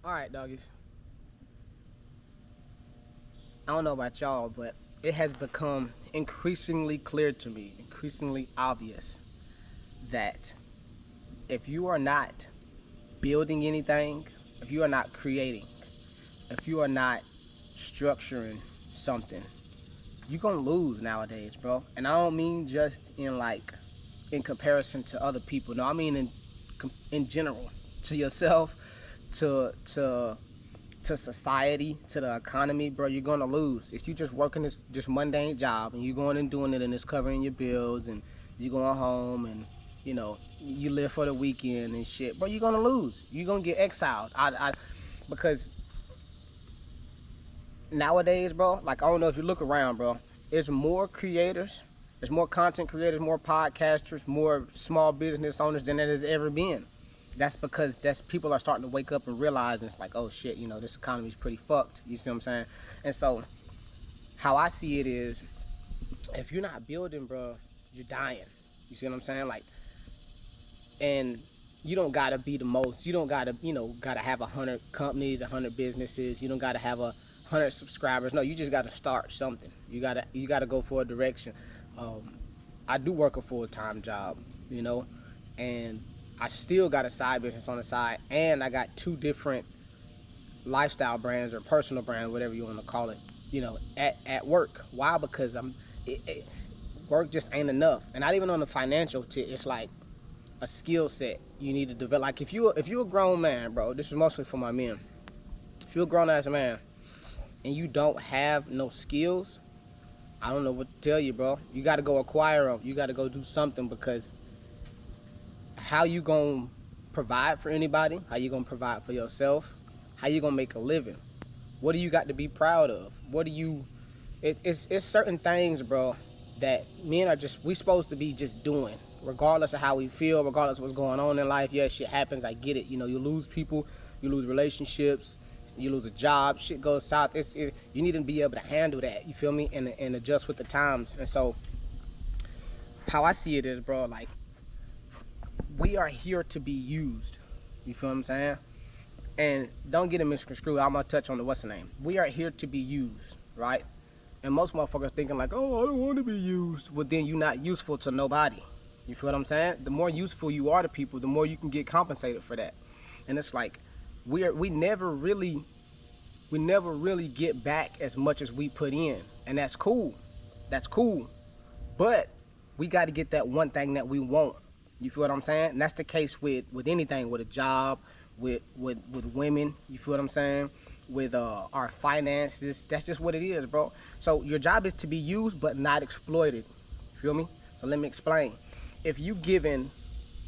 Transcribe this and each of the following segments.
Alright, doggies. I don't know about y'all, but it has become increasingly clear to me, increasingly obvious, that if you are not building anything, if you are not creating, if you are not structuring something, you're gonna lose nowadays, bro. And I don't mean just in comparison to other people. No, I mean in general, to yourself, to society, to the economy, bro. You're gonna lose if you just working this just mundane job and you're going and doing it and it's covering your bills and you're going home and you live for the weekend and shit, bro. You're gonna lose. You're gonna get exiled. Because nowadays, bro, like, I don't know if you look around, bro, there's more creators, there's more content creators, more podcasters, more small business owners than there has ever been. That's because people are starting to wake up and realize, and it's like, oh shit, this economy's pretty fucked. You see what I'm saying? And so how I see it is, if you're not building, bro, you're dying. You see what I'm saying? Like, and you don't gotta be the most. You don't gotta, gotta have 100 companies, 100 businesses. You don't gotta have 100 subscribers. No, you just gotta start something. You gotta go for a direction. I do work a full-time job, and I still got a side business on the side, and I got 2 different lifestyle brands or personal brands, whatever you want to call it, at work. Why? Because work just ain't enough, and not even on the financial tip. It's like a skill set you need to develop. Like if you're a grown man, bro, this is mostly for my men. If you're a grown ass man and you don't have no skills, I don't know what to tell you, bro. You got to go acquire them. You got to go do something, because how you gonna provide for anybody? How you gonna provide for yourself? How you gonna make a living? What do you got to be proud of? It's certain things, bro, that men we supposed to be just doing, regardless of how we feel, regardless of what's going on in life. Yeah, shit happens, I get it. You lose people, you lose relationships, you lose a job, shit goes south. You need to be able to handle that, you feel me, and adjust with the times. And so how I see it is, bro, like, we are here to be used. You feel what I'm saying? And don't get it misconstrued. I'm gonna touch on what's the name. We are here to be used, right? And most motherfuckers thinking like, oh, I don't want to be used. Well, then you're not useful to nobody. You feel what I'm saying? The more useful you are to people, the more you can get compensated for that. And it's like we never really get back as much as we put in, and that's cool. That's cool. But we got to get that one thing that we want. You feel what I'm saying? And that's the case with anything, with a job, with women. You feel what I'm saying? With our finances. That's just what it is, bro. So your job is to be used but not exploited. You feel me? So let me explain. If you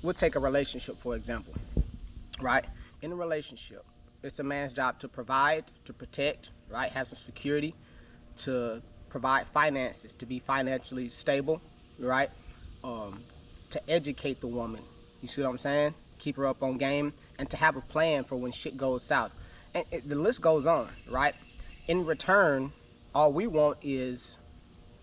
we'll take a relationship for example, right? In a relationship, it's a man's job to provide, to protect, right? Have some security, to provide finances, to be financially stable, right? To educate the woman, you see what I'm saying? Keep her up on game, and to have a plan for when shit goes south. And the list goes on, right? In return, all we want is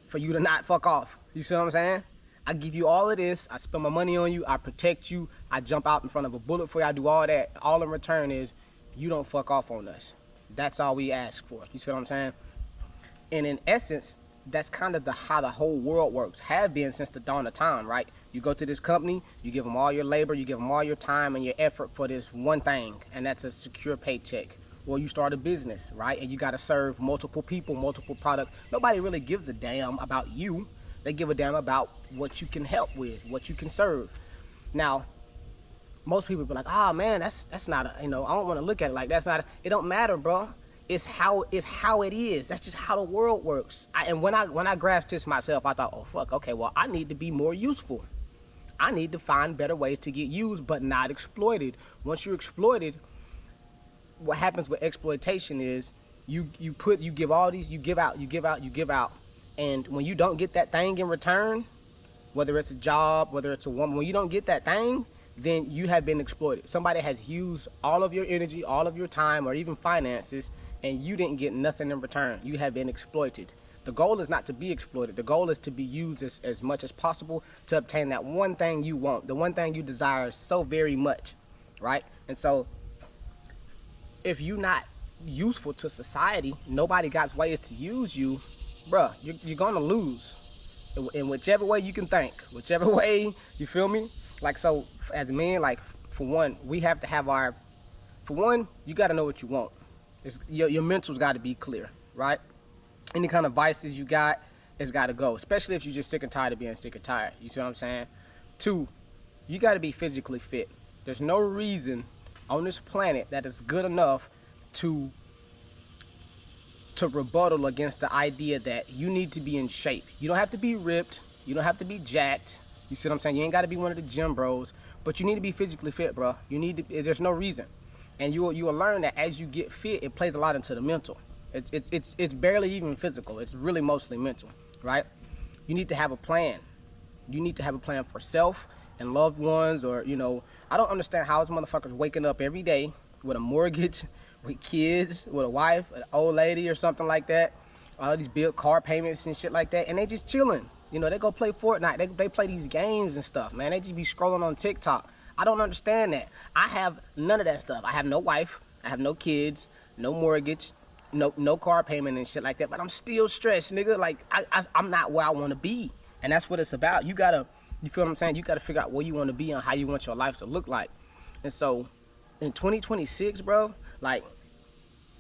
for you to not fuck off. You see what I'm saying? I give you all of this, I spend my money on you, I protect you, I jump out in front of a bullet for you, I do all that. All in return is you don't fuck off on us. That's all we ask for. You see what I'm saying? And in essence, that's kind of how the whole world works, have been since the dawn of time, right? You go to this company, you give them all your labor, you give them all your time and your effort for this one thing, and that's a secure paycheck. Or you start a business, right? And you got to serve multiple people, multiple products. Nobody really gives a damn about you. They give a damn about what you can help with, what you can serve. Now, most people be like, oh man, that's not I don't want to look at it like that's not it don't matter, bro. It's how it is. That's just how the world works. And when I grasped this myself, I thought, oh fuck, okay, well, I need to be more useful. I need to find better ways to get used but not exploited. Once you're exploited, what happens with exploitation is you give all these, you give out, and when you don't get that thing in return, whether it's a job, whether it's a woman, when you don't get that thing, then you have been exploited. Somebody has used all of your energy, all of your time, or even finances, and you didn't get nothing in return. You have been exploited. The goal is not to be exploited. The goal is to be used as much as possible to obtain that one thing you want, the one thing you desire so very much, right? And so if you not useful to society, nobody got ways to use you, bruh, you're gonna lose in whichever way you can think, whichever way, you feel me? Like, so as men, like, for one, we have to have for one, you got to know what you want. Your mental's got to be clear, right? Any kind of vices you got, it's got to go, especially if you're just sick and tired of being sick and tired. You see what I'm saying? Two, you got to be physically fit. There's no reason on this planet that is good enough to rebuttal against the idea that you need to be in shape. You don't have to be ripped. You don't have to be jacked. You see what I'm saying? You ain't got to be one of the gym bros, but you need to be physically fit, bro. You need to. There's no reason, and you will learn that as you get fit, it plays a lot into the mental. It's barely even physical. It's really mostly mental, right? You need to have a plan. You need to have a plan for self and loved ones, or, you know, I don't understand how this motherfuckers waking up every day with a mortgage, with kids, with a wife, an old lady or something like that, all these bill car payments and shit like that, and they just chilling. You know, they go play Fortnite, they play these games and stuff, man. They just be scrolling on TikTok. I don't understand that. I have none of that stuff. I have no wife, I have no kids, no mortgage, no car payment and shit like that, but I'm still stressed, nigga. Like, I'm not where I want to be, and that's what it's about. You gotta, you feel what I'm saying? You gotta figure out where you want to be and how you want your life to look like. And so, in 2026, bro, like,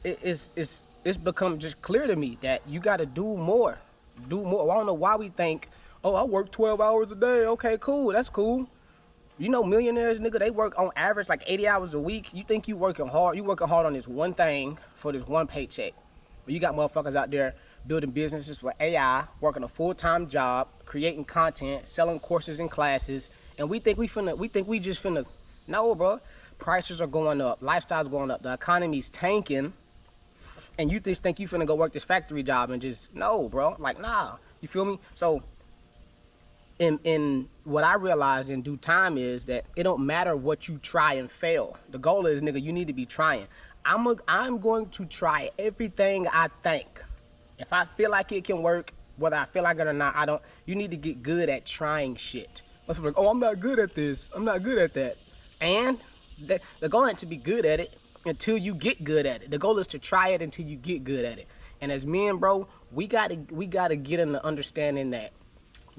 it's become just clear to me that you gotta do more. I don't know why we think, oh, I work 12 hours a day. Okay, cool, that's cool. You know, millionaires, nigga, they work on average like 80 hours a week. You think you working hard? You working hard on this one thing for this one paycheck. But you got motherfuckers out there building businesses with AI, working a full-time job, creating content, selling courses and classes, and we think we just finna. No, bro. Prices are going up, lifestyle's going up, the economy's tanking, and you just think you finna go work this factory job and just, no, bro. Like, nah. You feel me? So, in what I realized in due time is that it don't matter what you try and fail. The goal is, nigga, you need to be trying. I'm going to try everything I think. If I feel like it can work, whether I feel like it or not, you need to get good at trying shit. Most people are like, oh, I'm not good at this, I'm not good at that. And the goal ain't to be good at it until you get good at it. The goal is to try it until you get good at it. And as men, bro, we gotta get in the understanding that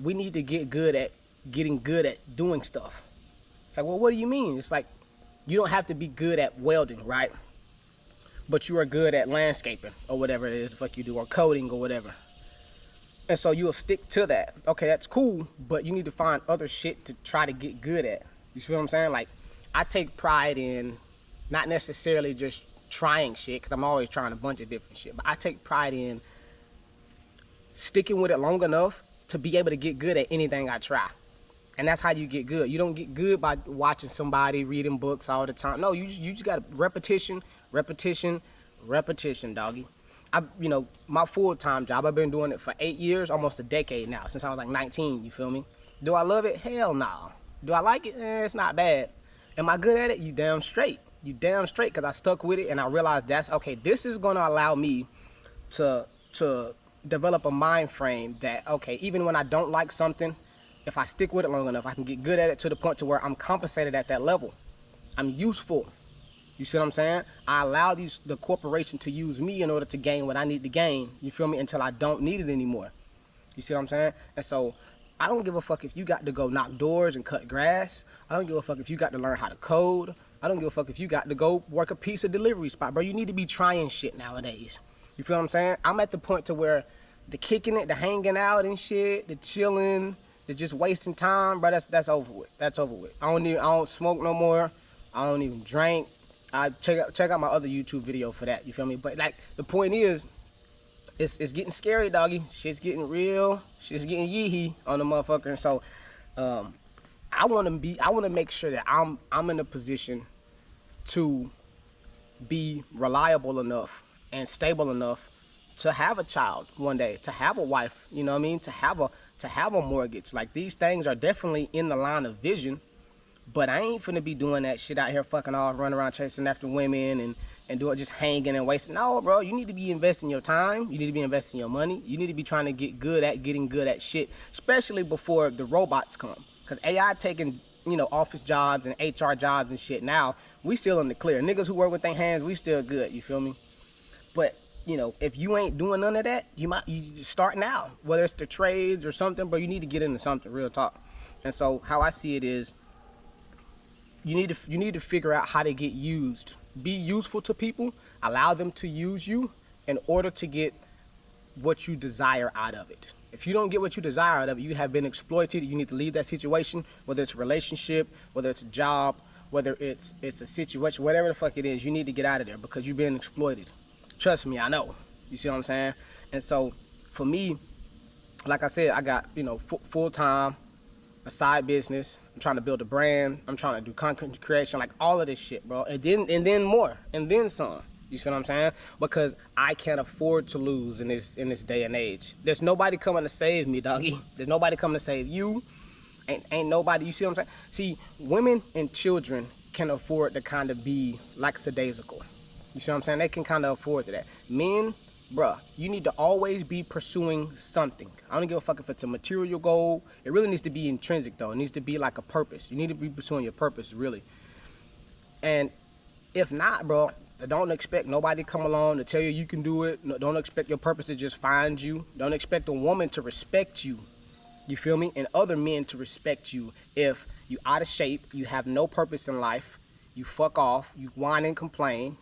we need to get good at getting good at doing stuff. It's like, well, what do you mean? It's like, you don't have to be good at welding, right? But you are good at landscaping or whatever it is the fuck you do, or coding or whatever. And so you'll stick to that. Okay, that's cool, but you need to find other shit to try to get good at. You see what I'm saying? Like, I take pride in not necessarily just trying shit, because I'm always trying a bunch of different shit, but I take pride in sticking with it long enough to be able to get good at anything I try. And that's how you get good. You don't get good by watching somebody, reading books all the time. No, you just got repetition, doggy. You know, my full-time job, I've been doing it for 8 years, almost a decade now, since I was like 19, you feel me? Do I love it? Hell no. Do I like it? It's not bad. Am I good at it? You damn straight. You damn straight, because I stuck with it and I realized that's, okay, this is going to allow me to develop a mind frame that, okay, even when I don't like something, if I stick with it long enough, I can get good at it to the point to where I'm compensated at that level. I'm useful. You see what I'm saying? I allow the corporation to use me in order to gain what I need to gain, you feel me, until I don't need it anymore. You see what I'm saying? And so I don't give a fuck if you got to go knock doors and cut grass. I don't give a fuck if you got to learn how to code. I don't give a fuck if you got to go work a pizza delivery spot, bro. You need to be trying shit nowadays. You feel what I'm saying? I'm at the point to where the kicking it, the hanging out and shit, the chilling, the just wasting time, bro, that's over with. That's over with. I don't smoke no more. I don't even drink. I check out my other YouTube video for that. You feel me? But like, the point is, it's getting scary, doggy. Shit's getting real. Shit's getting yee-hee on the motherfucker. And so, I want to make sure that I'm in a position to be reliable enough and stable enough to have a child one day, to have a wife, you know what I mean, to have a mortgage. Like, these things are definitely in the line of vision, but I ain't finna be doing that shit out here fucking off, running around chasing after women and doing just hanging and wasting. No, bro, you need to be investing your time, you need to be investing your money, you need to be trying to get good at getting good at shit, especially before the robots come. Because AI taking, you know, office jobs and HR jobs and shit now, we still in the clear. Niggas who work with their hands, we still good, you feel me? But, you know, if you ain't doing none of that, you start now. Whether it's the trades or something, bro, you need to get into something, real talk. And so how I see it is, you need to figure out how to get used. Be useful to people, allow them to use you in order to get what you desire out of it. If you don't get what you desire out of it, you have been exploited. You need to leave that situation, whether it's a relationship, whether it's a job, whether it's a situation, whatever the fuck it is, you need to get out of there because you've been exploited. Trust me, I know. You see what I'm saying? And so for me, like I said, I got, you know, full-time, a side business. I'm trying to build a brand. I'm trying to do content creation, like all of this shit, bro. And then more, and then some. You see what I'm saying? Because I can't afford to lose in this day and age. There's nobody coming to save me, doggy. There's nobody coming to save you. Ain't nobody. You see what I'm saying? See, women and children can afford to kind of be like lackadaisical. You see what I'm saying? They can kind of afford to that. Men, bruh, you need to always be pursuing something. I don't give a fuck if it's a material goal. It really needs to be intrinsic, though. It needs to be like a purpose. You need to be pursuing your purpose, really. And if not, bro, don't expect nobody to come along to tell you you can do it. No, don't expect your purpose to just find you. Don't expect a woman to respect you. You feel me? And other men to respect you if you out of shape, you have no purpose in life, you fuck off, you whine and complain,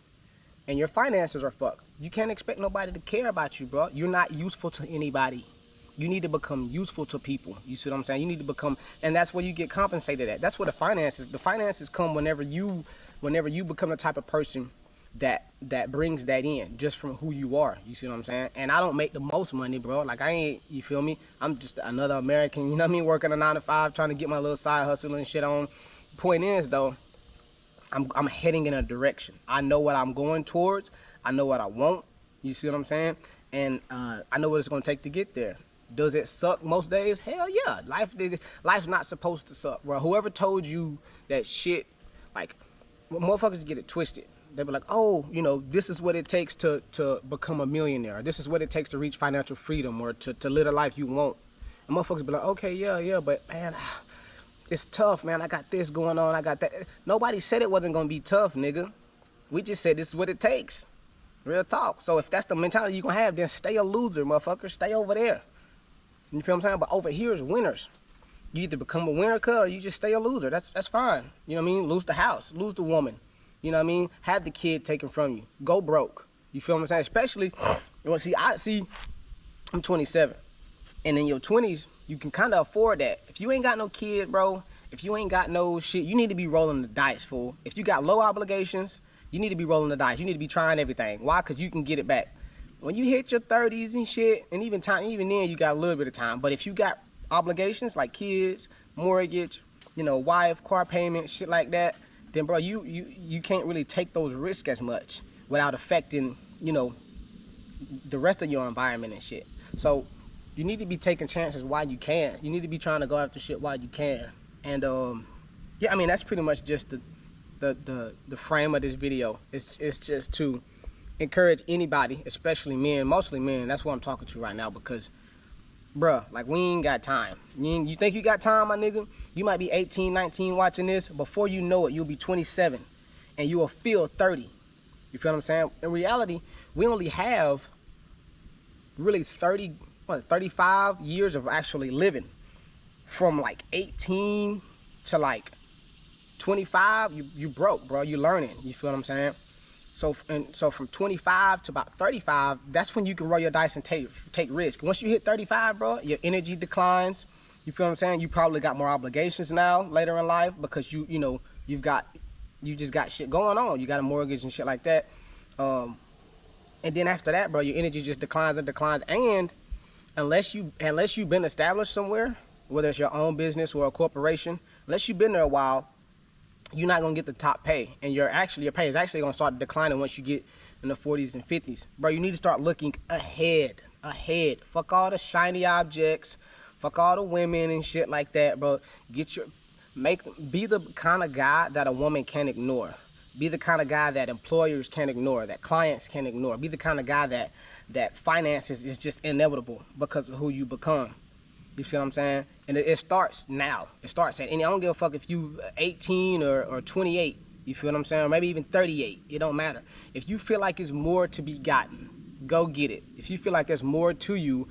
and your finances are fucked. You can't expect nobody to care about you, bro. You're not useful to anybody. You need to become useful to people. You see what I'm saying? You need to become, and that's where you get compensated at. That's where the finances come whenever you become the type of person that brings that in just from who you are. You see what I'm saying? And I don't make the most money, bro. Like, I ain't, you feel me? I'm just another American, you know what I mean, working a 9 to 5, trying to get my little side hustle and shit on. Point is, though, I'm heading in a direction. I know what I'm going towards. I know what I want. You see what I'm saying? And I know what it's gonna take to get there. Does it suck most days? Hell yeah. Life's not supposed to suck, bro. Whoever told you that shit, like, motherfuckers get it twisted. They be like, oh, you know, this is what it takes to become a millionaire. This is what it takes to reach financial freedom or to live the life you want. And motherfuckers be like, okay, yeah, but man, it's tough, man. I got this going on. I got that. Nobody said it wasn't gonna be tough, nigga. We just said this is what it takes. Real talk. So if that's the mentality you're gonna have, then stay a loser, motherfucker. Stay over there. You feel what I'm saying? But over here is winners. You either become a winner, or you just stay a loser. That's fine. You know what I mean? Lose the house, lose the woman. You know what I mean? Have the kid taken from you. Go broke. You feel what I'm saying? Especially, well, I'm 27. And in your 20s, you can kind of afford that. If you ain't got no kid, bro, if you ain't got no shit, you need to be rolling the dice, fool. If you got low obligations, you need to be rolling the dice. You need to be trying everything. Why? Because you can get it back. When you hit your 30s and shit, and even then, you got a little bit of time. But if you got obligations like kids, mortgage, you know, wife, car payment, shit like that, then, bro, you can't really take those risks as much without affecting, you know, the rest of your environment and shit. So you need to be taking chances while you can. You need to be trying to go after shit while you can. And yeah, I mean, that's pretty much just the frame of this video. It's just to encourage anybody, especially men, mostly men. That's what I'm talking to right now, because bruh, like, we ain't got time. You think you got time, my nigga? You might be 18, 19 watching this. Before you know it, you'll be 27 and you will feel 30. You feel what I'm saying? In reality, we only have really 35 years of actually living. From like 18 to like 25, you broke, bro. You learning. You feel what I'm saying? So from 25 to about 35, that's when you can roll your dice and take risk. Once you hit 35, bro, your energy declines. You feel what I'm saying? You probably got more obligations now later in life because you just got shit going on. You got a mortgage and shit like that. And then after that, bro, your energy just declines and declines. And unless you've been established somewhere, whether it's your own business or a corporation, unless you've been there a while, you're not gonna get the top pay, and your pay is actually gonna start declining once you get in the 40s and 50s. Bro, you need to start looking ahead. Fuck all the shiny objects, fuck all the women and shit like that, bro. Be the kind of guy that a woman can't ignore. Be the kind of guy that employers can't ignore, that clients can't ignore. Be the kind of guy that finances is just inevitable because of who you become. You see what I'm saying? And it starts now. It starts at, and I don't give a fuck if you 18 or 28. You feel what I'm saying? Or maybe even 38. It don't matter. If you feel like it's more to be gotten, go get it. If you feel like there's more to you,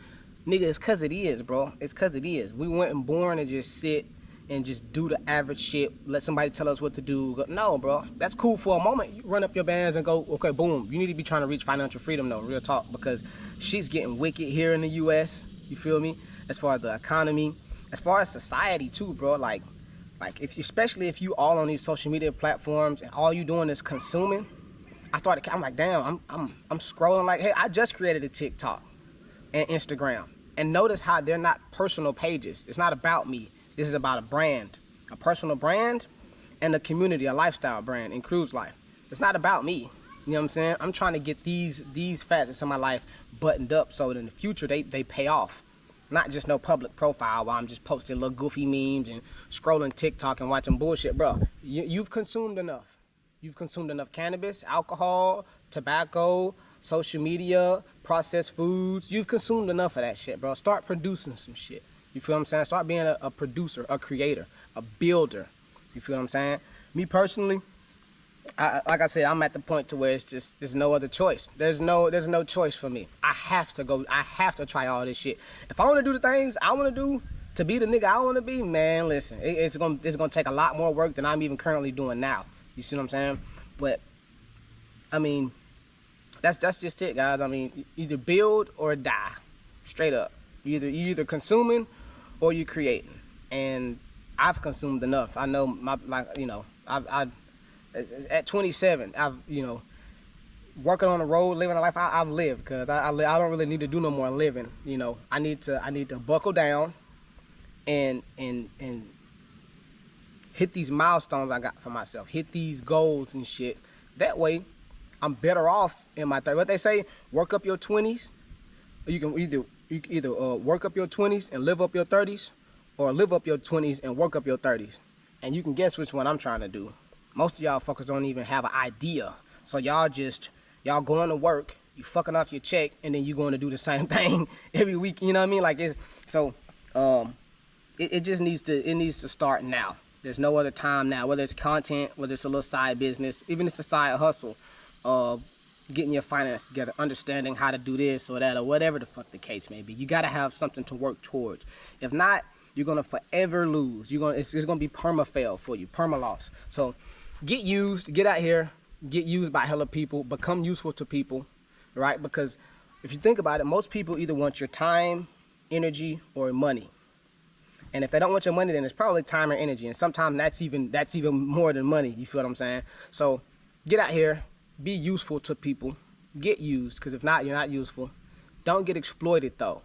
nigga, it's cause it is, bro. It's cause it is. We weren't born to just sit and just do the average shit, let somebody tell us what to do. No, bro. That's cool for a moment. You run up your bands and go, okay, boom. You need to be trying to reach financial freedom, though, real talk, because shit's getting wicked here in the U.S., you feel me? As far as the economy, as far as society, too, bro. Like if, especially if you all on these social media platforms and all you doing is consuming, I'm like, damn, I'm scrolling like, hey, I just created a TikTok and Instagram. And notice how they're not personal pages. It's not about me. This is about a brand, a personal brand, and a community, a lifestyle brand in cruise life. It's not about me. You know what I'm saying? I'm trying to get these facets of my life buttoned up so that in the future they pay off. Not just no public profile while I'm just posting little goofy memes and scrolling TikTok and watching bullshit. Bro, you've consumed enough. You've consumed enough cannabis, alcohol, tobacco, social media, processed foods. You've consumed enough of that shit, bro. Start producing some shit. You feel what I'm saying? Start being a producer, a creator, a builder. You feel what I'm saying? Me personally, like I said, I'm at the point to where it's just, there's no other choice. There's no choice for me. I have to try all this shit. If I want to do the things I want to do to be the nigga I want to be, man, listen, it's gonna take a lot more work than I'm even currently doing now. You see what I'm saying? But I mean, that's just it, guys. I mean, either build or die, straight up. You either consuming or you creating, and I've consumed enough. I know I at 27, I've working on the road, living a life I've lived, because I don't really need to do no more living. I need to buckle down and hit these milestones I got for myself, hit these goals and shit. That way, I'm better off in my 30s. What they say, work up your 20s. You can either work up your 20s and live up your 30s, or live up your 20s and work up your 30s. And you can guess which one I'm trying to do. Most of y'all fuckers don't even have an idea. So y'all going to work, you fucking off your check, and then you going to do the same thing every week. You know what I mean? Like it just needs to start now. There's no other time now. Whether it's content, whether it's a little side business, even if it's a side hustle, getting your finance together, understanding how to do this or that or whatever the fuck the case may be. You got to have something to work towards. If not, you're gonna forever lose. It's gonna be perma fail for you, perma loss. So get used, get out here, get used by hella people, become useful to people, right? Because if you think about it, most people either want your time, energy, or money. And if they don't want your money, then it's probably time or energy. And sometimes that's even more than money. You feel what I'm saying? So get out here, be useful to people, get used, because if not, you're not useful. Don't get exploited though.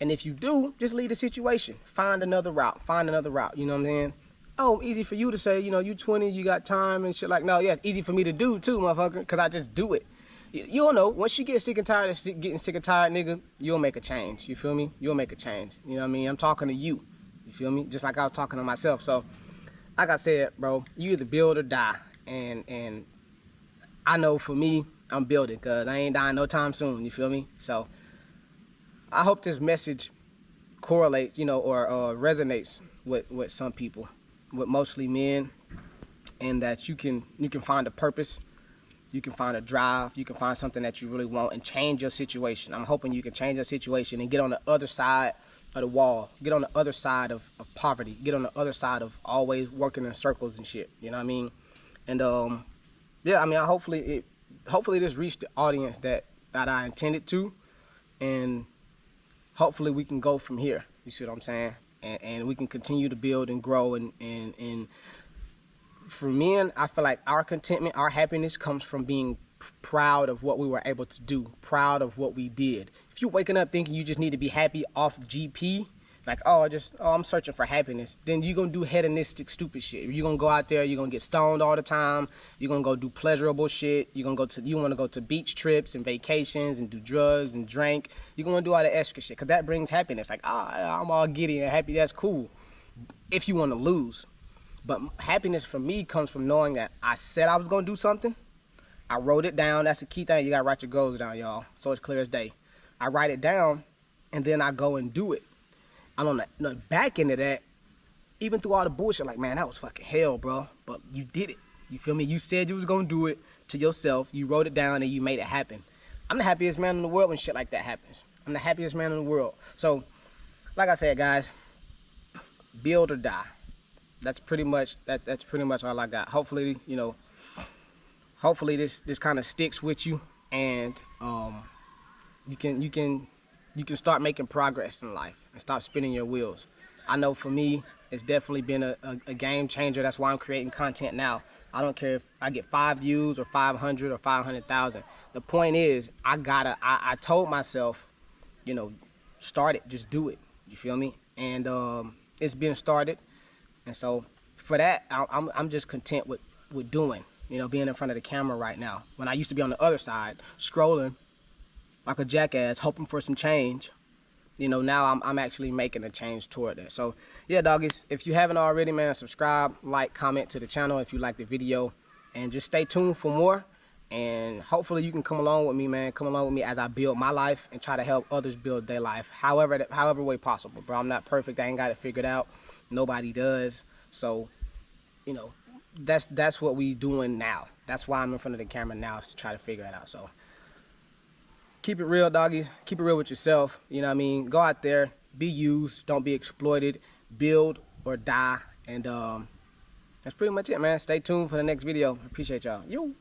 And if you do, just leave the situation. Find another route. You know what I'm saying? Oh, easy for you to say, you 20, you got time and shit. Like, no, yeah, it's easy for me to do too, motherfucker, because I just do it. You don't know. Once you get sick and tired of getting sick and tired, nigga, you'll make a change. You feel me? You'll make a change. You know what I mean? I'm talking to you. You feel me? Just like I was talking to myself. So, like I said, bro, you either build or die. And I know for me, I'm building, because I ain't dying no time soon. You feel me? So I hope this message correlates, or resonates with some people, with mostly men, and that you can find a purpose, you can find a drive, you can find something that you really want and change your situation. I'm hoping you can change your situation and get on the other side of the wall, get on the other side of poverty, get on the other side of always working in circles and shit. You know what I mean? And yeah, I mean, hopefully this reached the audience that I intended to, and hopefully we can go from here. You see what I'm saying? And we can continue to build and grow. And for men, I feel like our contentment, our happiness comes from being proud of what we were able to do, proud of what we did. If you're waking up thinking you just need to be happy off GP, like, I'm searching for happiness, then you're going to do hedonistic stupid shit. You're going to go out there, you're going to get stoned all the time, you're going to go do pleasurable shit, you want to go to beach trips and vacations and do drugs and drink. You're going to do all the extra shit, because that brings happiness. Like, I'm all giddy and happy, that's cool, if you want to lose. But happiness for me comes from knowing that I said I was going to do something, I wrote it down. That's the key thing. You got to write your goals down, y'all, so it's clear as day. I write it down, and then I go and do it. And on the back end of that, even through all the bullshit, like, man, that was fucking hell, bro. But you did it. You feel me? You said you was gonna do it to yourself. You wrote it down and you made it happen. I'm the happiest man in the world when shit like that happens. I'm the happiest man in the world. So, like I said, guys, build or die. That's pretty much all I got. Hopefully, you know, hopefully this kind of sticks with you, and you can start making progress in life and stop spinning your wheels. I know for me, it's definitely been a game changer. That's why I'm creating content now. I don't care if I get 5 views or 500 or 500,000. The point is, I told myself, you know, start it, just do it. You feel me? And it's been started. And so for that, I'm just content with doing, you know, being in front of the camera right now. When I used to be on the other side, scrolling like a jackass, hoping for some change, you know, now I'm actually making a change toward that. So yeah, doggies, if you haven't already, man, subscribe, like, comment to the channel if you like the video, and just stay tuned for more. And hopefully you can come along with me, man. Come along with me as I build my life and try to help others build their life, however way possible, bro. I'm not perfect. I ain't got it figured out. Nobody does. So, you know, that's what we doing now. That's why I'm in front of the camera now, is to try to figure it out. So keep it real, doggies. Keep it real with yourself. You know what I mean? Go out there, be used, don't be exploited, build or die. And that's pretty much it, man. Stay tuned for the next video. Appreciate y'all. Yo.